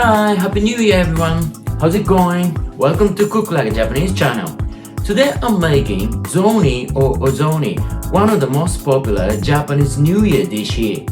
Hi, Happy New Year everyone! How's it going? Welcome to Cook Like a Japanese channel. Today I'm making Zoni or Ozoni, one of the most popular Japanese New Year dish here.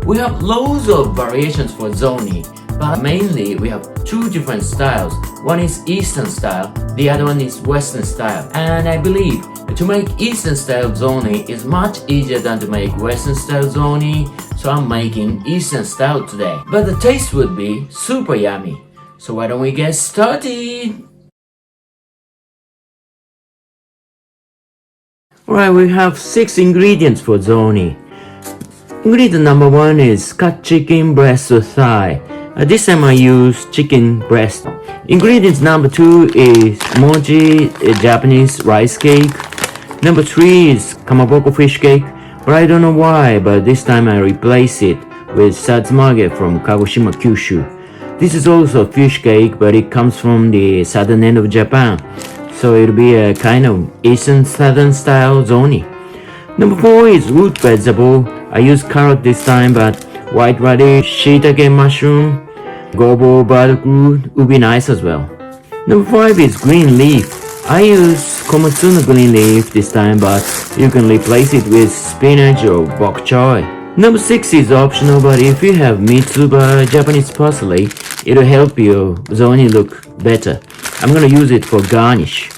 We have loads of variations for Zoni, but mainly we have two different styles. One is Eastern style, the other one is Western style. And I believe to make Eastern style Zoni is much easier than to make Western style Zoni, so I'm making Eastern style today. But the taste would be super yummy. So why don't we get started? Alright, we have 6 ingredients for Zoni. Ingredient number 1 is cut chicken breast or thigh. This time I use chicken breast. Ingredients number 2 is mochi, a Japanese rice cake. Number 3 is kamaboko fish cake, but I don't know why, but this time I replace it with satsumage from Kagoshima, Kyushu. This is also a fish cake, but it comes from the southern end of Japan, so it'll be a kind of Eastern southern style Zoni. Number 4 is root vegetable. I use carrot this time, but white radish, shiitake mushroom, gobo, butterroot would be nice as well. Number 5 is green leaf. I use komatsuna green leaf this time, but you can replace it with spinach or bok choy. Number 6 is optional, but if you have mitsuba, Japanese parsley, it'll help your Zoni look better. I'm gonna use it for garnish.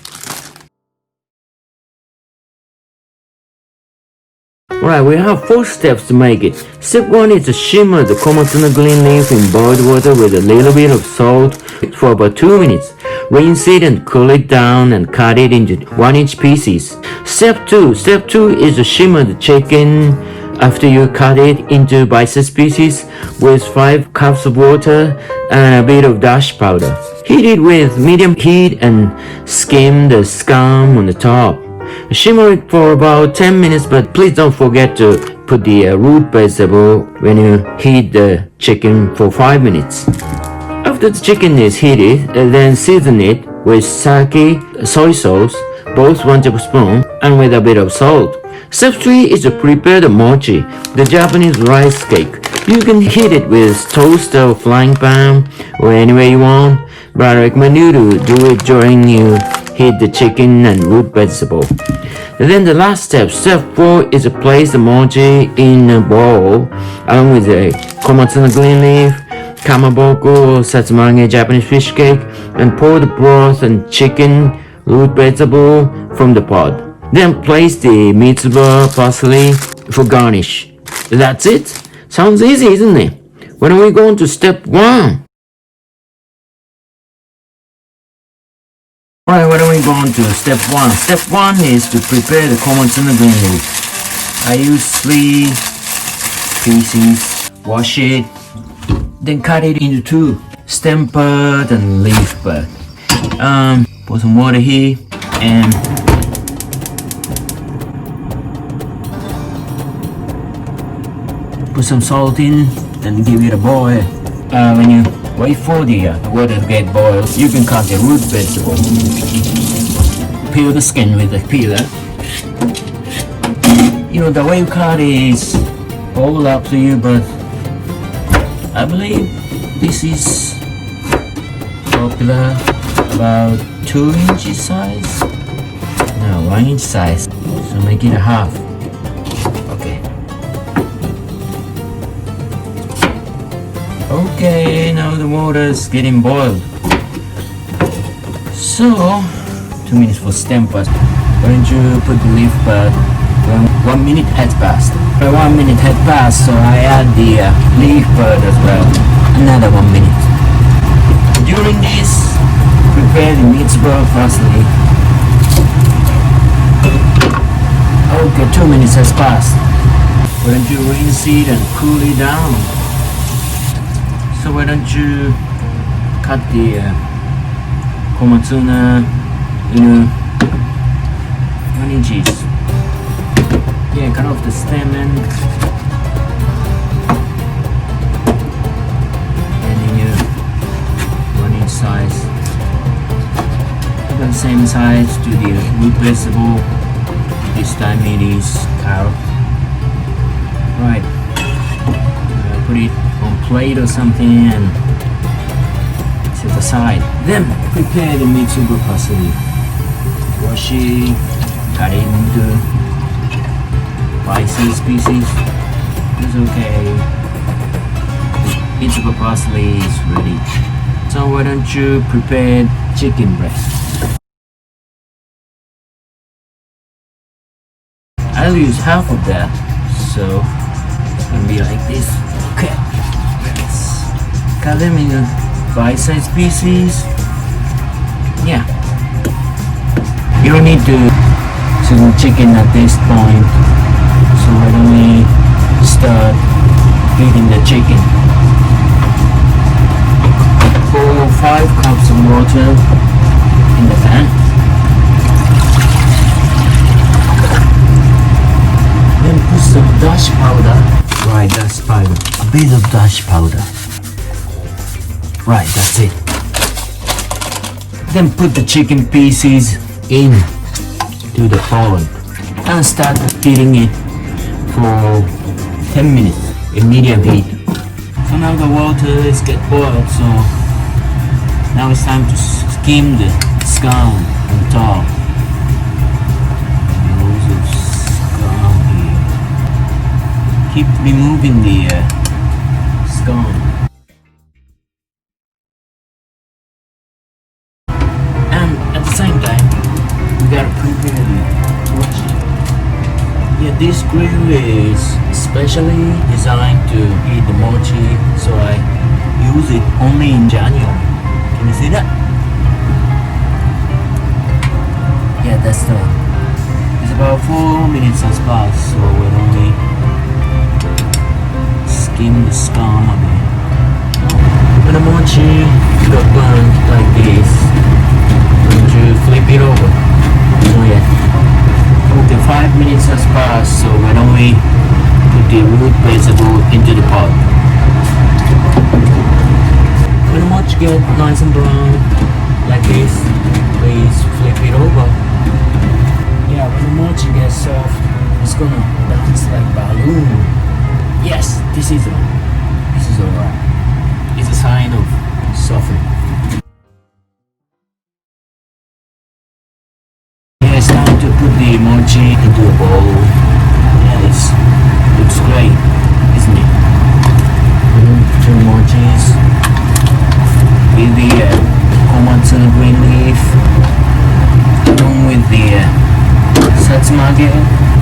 Alright, we have 4 steps to make it. Step 1 is to shimmer the komatsuna green leaf in boiled water with a little bit of salt for about 2 minutes. Rinse it and cool it down and cut it into 1-inch pieces. Step 2 is to shimmer the chicken after you cut it into bite-sized pieces with 5 cups of water and a bit of dashi powder. Heat it with medium heat and skim the scum on the top. Shimmer it for about 10 minutes, but please don't forget to put the root vegetable when you heat the chicken for 5 minutes. After the chicken is heated, then season it with sake, soy sauce, both 1 tablespoon, and with a bit of salt. Step 3 is to prepare the mochi, the Japanese rice cake. You can heat it with toaster or frying pan or any way you want, but I recommend you to do it during you heat the chicken and root vegetable. And then the last step, step 4, is to place the mochi in a bowl along with the komatsuna green leaf, kamaboko or satsumage Japanese fish cake, and pour the broth and chicken, root vegetable from the pot. Then place the mitsuba parsley for garnish. That's it. Sounds easy, isn't it? When are we going to step 1? Alright, what are we going to step 1? Step 1 is to prepare the komatsuna green leaf. I use 3 pieces, wash it, then cut it into 2, stem part and leaf part. Put some water here and put some salt in, then give it a boil. When you wait for the water to get boiled, you can cut the root vegetable. Peel the skin with a peeler. You know, the way you cut is all up to you, but I believe this is popular about 2 inches size. No, 1 inch size. So make it a half. Okay. Okay, now the water is getting boiled. So, 2 minutes for stem part. Why don't you put the leaf part when 1 minute has passed? 1 minute had passed, so I add the leaf part as well. Another 1 minute. During this, prepare the mitsuba parsley. Okay, 2 minutes has passed. Why don't you rinse it and cool it down? So why don't you cut the komatsuna in 1 inches. Yeah, cut off the stem and then you 1 inch size. About the same size to the root vegetable. This time it is carrot. Right. plate or something and set aside. Then prepare the mitsuba parsley. Wash it, cut it into bite-sized pieces. It's okay. Mitsuba parsley is ready. So why don't you prepare chicken breast? I'll use half of that, so it's gonna be like this. Okay, let's cut them in bite-sized pieces. Yeah, you don't need to season chicken at this point, so why don't we start heating the chicken? Pour 5 cups of water in the pan. Then put some dashi powder. Right, dashi powder. A bit of dashi powder. Right, that's it. Then put the chicken pieces in to the oven and start heating it for 10 minutes in medium heat. So now the water is get boiled, so now it's time to skim the scum on top. Keep removing the scum. And at the same time, we gotta prepare the mochi. Yeah, this grill is specially designed to eat the mochi, so I use it only in January. Can you see that? Yeah, that's the one. It's about 4 minutes has passed, so we're only skim the scum a bit. When the mochi got burnt like this, don't you flip it over? Oh yeah. Okay, 5 minutes has passed, so why don't we put the root vegetable into the pot? When the mochi get nice and brown like this, please flip it over. Yeah, when the mochi gets soft, it's gonna dance like balloon. Yes, this is alright. It's a sign of softening. Yeah, it's time to put the mochi into a bowl. Yeah, this looks great, isn't it? 2 mochis with the komatsu green leaf, along with the satsumage,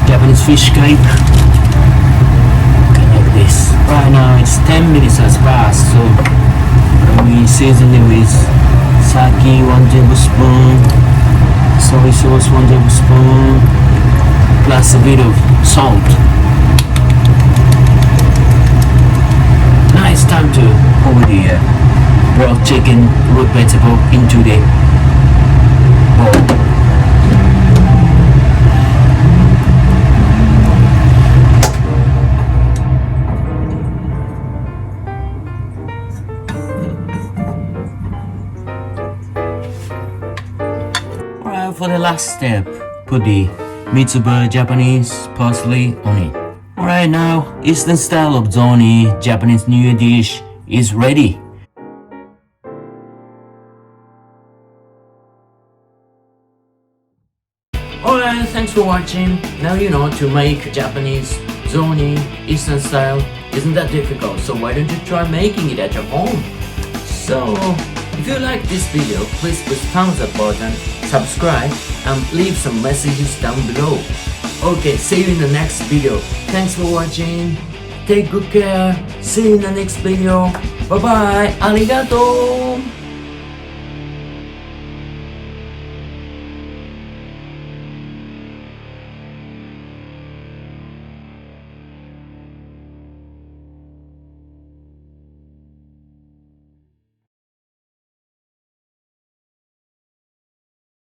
Japanese fish cake. This. Right now it's 10 minutes has passed, so we season it with sake 1 tablespoon, soy sauce 1 tablespoon, plus a bit of salt. Now it's time to pour the broth chicken root vegetable into the bowl. For the last step, put the mitsuba Japanese parsley on it. Alright, now Eastern style of Zoni Japanese New Year dish is ready. Alright, thanks for watching. Now you know to make Japanese Zoni Eastern style isn't that difficult, so why don't you try making it at your home? So if you like this video, please push thumbs up button, subscribe and leave some messages down below. Okay, see you in the next video. Thanks for watching. Take good care. See you in the next video. Bye bye. Arigato.